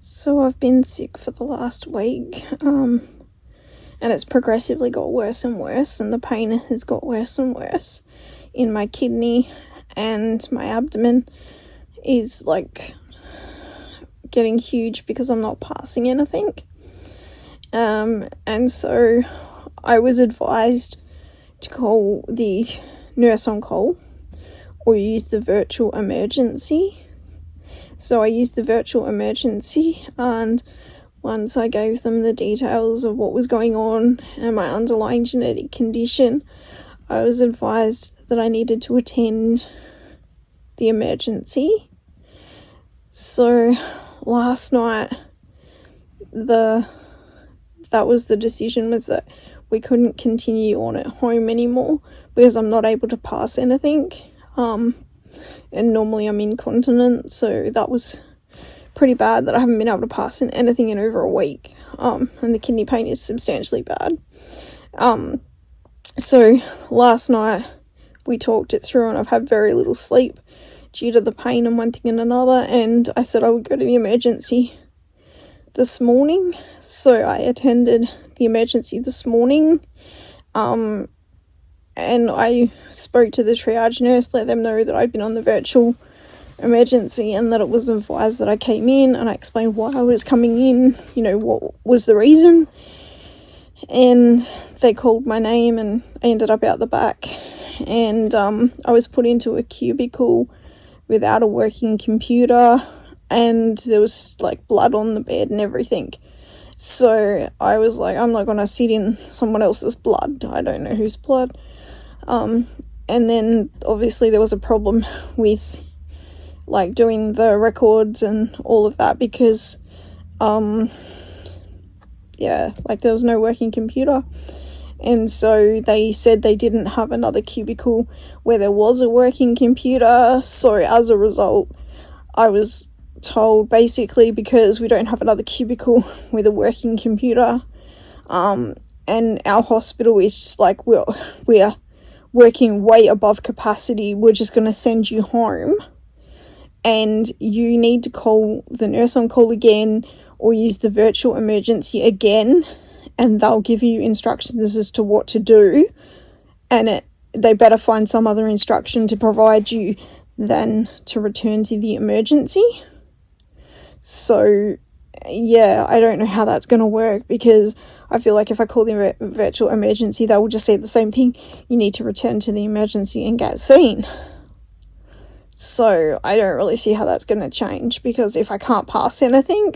So I've been sick for the last week, and it's progressively got worse and worse, and the pain has got worse and worse in my kidney, and my abdomen is like getting huge because I'm not passing anything. And so I was advised to call the nurse on call or use the virtual emergency. So I used the virtual emergency, and once I gave them the details of what was going on and my underlying genetic condition, I was advised that I needed to attend the emergency. So last night, that was the decision, was that we couldn't continue on at home anymore because I'm not able to pass anything. And normally I'm incontinent, so that was pretty bad that I haven't been able to pass in anything in over a week. And the kidney pain is substantially bad. So last night we talked it through, and I've had very little sleep due to the pain and one thing and another, and I said I would go to the emergency this morning. So I attended the emergency this morning, and I spoke to the triage nurse, let them know that I'd been on the virtual emergency and that it was advised that I came in, and I explained why I was coming in, what was the reason. And they called my name, and I ended up out the back, and I was put into a cubicle without a working computer, and there was like blood on the bed and everything. So I was like, I'm not going to sit in someone else's blood. I don't know whose blood. And then obviously there was a problem with like doing the records and all of that because, there was no working computer. And so they said they didn't have another cubicle where there was a working computer. So as a result, I was told basically, because we don't have another cubicle with a working computer, and our hospital is just like, we're working way above capacity, we're just going to send you home, and you need to call the nurse on call again or use the virtual emergency again, and they'll give you instructions as to what to do, and they better find some other instruction to provide you than to return to the emergency. So I don't know how that's going to work, because I feel like if I call the virtual emergency, they will just say the same thing. You need to return to the emergency and get seen. So I don't really see how that's going to change, because if I can't pass anything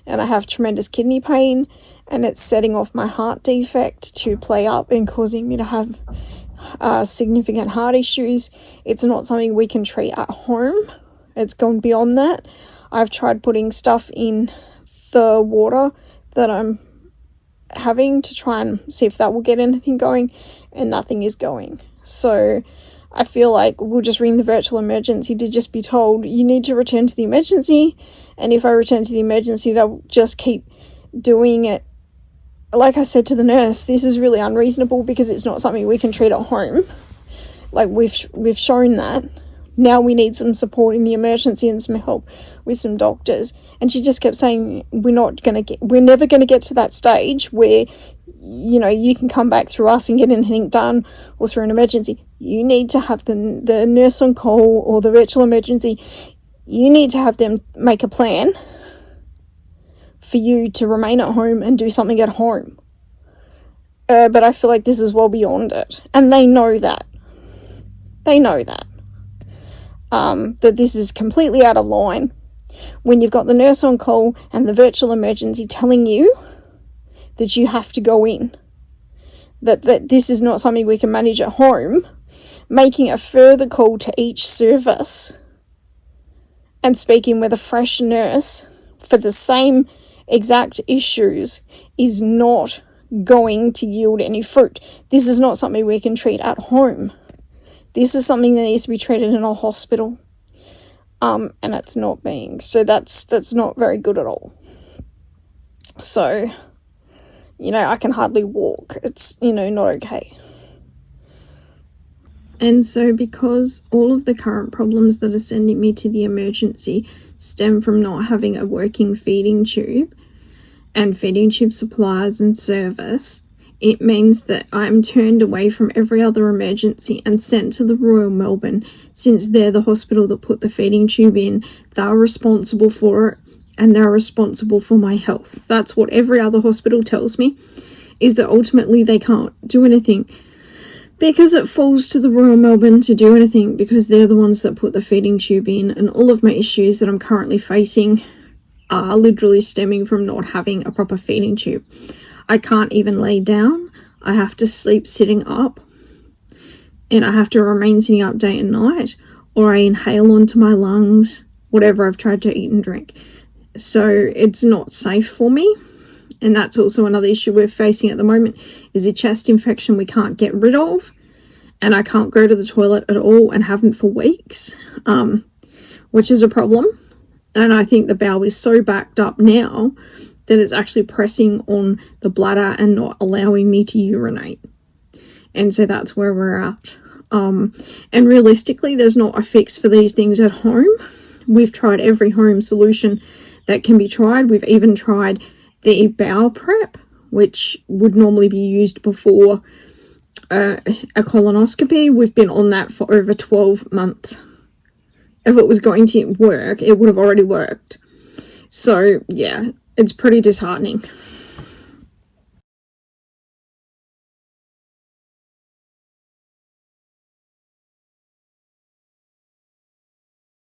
and I have tremendous kidney pain and it's setting off my heart defect to play up and causing me to have significant heart issues, it's not something we can treat at home. It's gone beyond that. I've tried putting stuff in the water that I'm having to try and see if that will get anything going, and nothing is going. So I feel like we'll just ring the virtual emergency to just be told, you need to return to the emergency, and if I return to the emergency, they'll just keep doing it. Like I said to the nurse, this is really unreasonable because it's not something we can treat at home. Like we've shown that. Now we need some support in the emergency and some help with some doctors. And she just kept saying, we're never going to get to that stage where, you can come back through us and get anything done, or through an emergency. You need to have the nurse on call or the virtual emergency. You need to have them make a plan for you to remain at home and do something at home. But I feel like this is well beyond it. And they know that. That this is completely out of line when you've got the nurse on call and the virtual emergency telling you that you have to go in, that this is not something we can manage at home, making a further call to each service and speaking with a fresh nurse for the same exact issues is not going to yield any fruit. This is not something we can treat at home. This is something that needs to be treated in a hospital, and it's not being. So that's not very good at all. So, I can hardly walk. It's, not okay. And so because all of the current problems that are sending me to the emergency stem from not having a working feeding tube and feeding tube supplies and service, it means that I'm turned away from every other emergency and sent to the Royal Melbourne, since they're the hospital that put the feeding tube in. They're responsible for it, and they're responsible for my health. That's what every other hospital tells me, is that ultimately they can't do anything because it falls to the Royal Melbourne to do anything, because they're the ones that put the feeding tube in. And all of my issues that I'm currently facing are literally stemming from not having a proper feeding tube. I can't even lay down. I have to sleep sitting up, and I have to remain sitting up day and night, or I inhale onto my lungs whatever I've tried to eat and drink. So it's not safe for me. And that's also another issue we're facing at the moment, is a chest infection we can't get rid of, and I can't go to the toilet at all and haven't for weeks, which is a problem. And I think the bowel is so backed up now that it's actually pressing on the bladder and not allowing me to urinate. And so that's where we're at. And realistically, there's not a fix for these things at home. We've tried every home solution that can be tried. We've even tried the bowel prep, which would normally be used before a colonoscopy. We've been on that for over 12 months. If it was going to work, it would have already worked. So yeah, it's pretty disheartening.